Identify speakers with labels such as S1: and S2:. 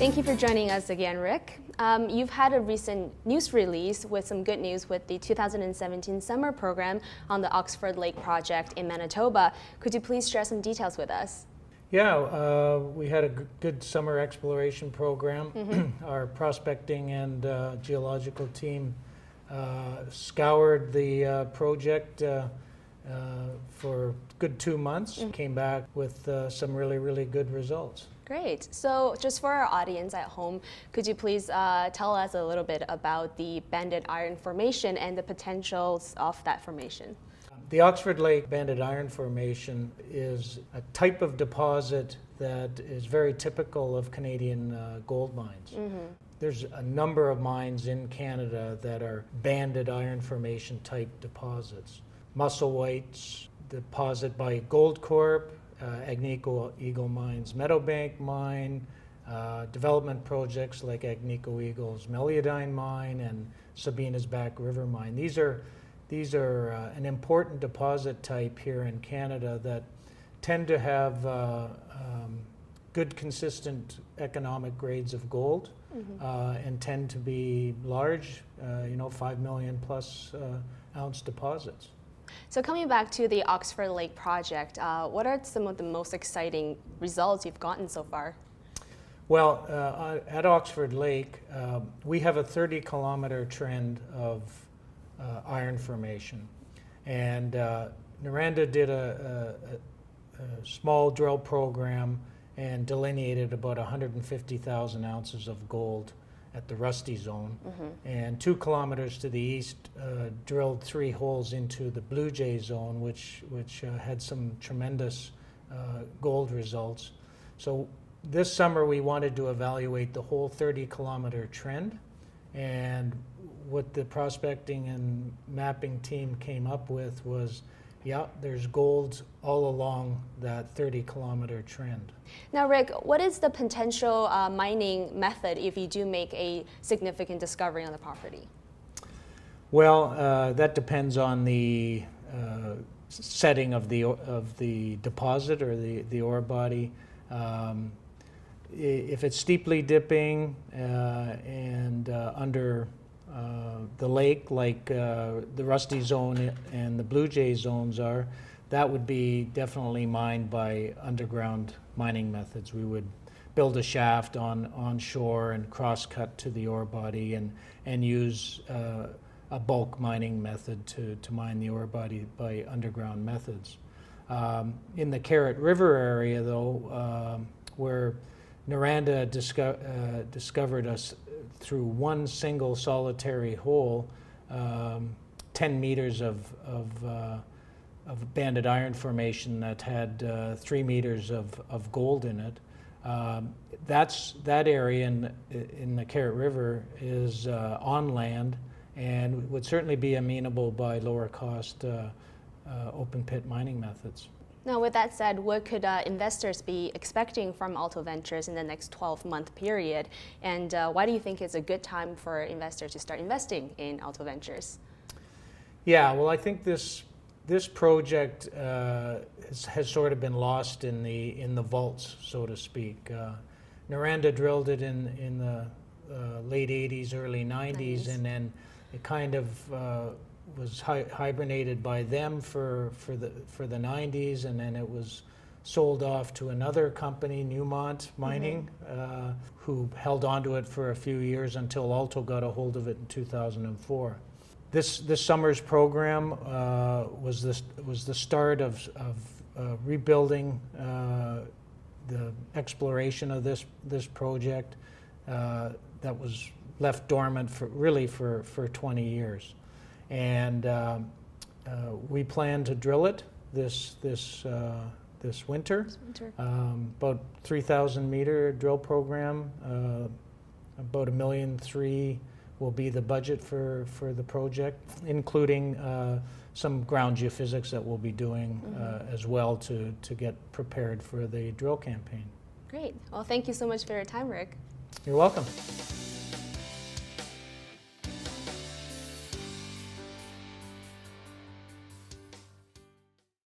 S1: Thank you for joining us again, Rick. You've had a recent news release with some good news with the 2017 summer program on the Oxford Lake project in Manitoba. Could you please share some details with us?
S2: Yeah, we had a good summer exploration program. Our prospecting and geological team scoured the project for a good 2 months, came back with some really good results.
S1: Great. So just for our audience at home, could you please tell us a little bit about the banded iron formation and the potentials of that formation?
S2: The Oxford Lake Banded Iron Formation is a type of deposit that is very typical of Canadian gold mines. There's a number of mines in Canada that are banded iron formation type deposits. Musselwhite's deposit by Goldcorp, Agnico Eagle Mines Meadowbank Mine, development projects like Agnico Eagle's Meliadine Mine and Sabina's Back River Mine. These are an important deposit type here in Canada that tend to have good consistent economic grades of gold and tend to be large, 5 million plus ounce deposits.
S1: So coming back to the Oxford Lake project, what are some of the most exciting results you've gotten so far?
S2: Well, at Oxford Lake, we have a 30-kilometer trend of iron formation. And Noranda did a small drill program and delineated about 150,000 ounces of gold at the Rusty Zone. And 2 kilometers to the east, drilled 3 holes into the Blue Jay Zone, which had some tremendous gold results. So this summer we wanted to evaluate the whole 30-kilometer trend, and what the prospecting and mapping team came up with was, yeah, there's gold all along that 30-kilometer trend.
S1: Now, Rick, what is the potential mining method if you do make a significant discovery on the property?
S2: Well, that depends on the setting of the deposit or the ore body. If it's steeply dipping and under the lake, like the Rusty Zone and the Blue Jay zones are, that would be definitely mined by underground mining methods. We would build a shaft on shore and cross-cut to the ore body and use a bulk mining method to mine the ore body by underground methods. In the Carrot River area, though, where Noranda discovered us through one single solitary hole, 10 meters of banded iron formation that had 3 meters of gold in it. That area in the Carrot River is on land and would certainly be amenable by lower cost open pit mining methods.
S1: Now, with that said, what could investors be expecting from Alto Ventures in the next 12-month period? And why do you think it's a good time for investors to start investing in Alto Ventures?
S2: Yeah, well, I think this project has sort of been lost in the vaults, so to speak. Noranda drilled it in the late 80s, early 90s, and then it kind of was hibernated by them for the 90s, and then it was sold off to another company, Newmont Mining, who held onto it for a few years until Alto got a hold of it in 2004. This summer's program was the start of rebuilding the exploration of this project that was left dormant for 20 years. And we plan to drill it this winter. About 3,000 meter drill program. About $1.3 million will be the budget for the project, including some ground geophysics that we'll be doing as well to get prepared for the drill campaign.
S1: Great. Well, thank you so much for your time, Rick.
S2: You're welcome.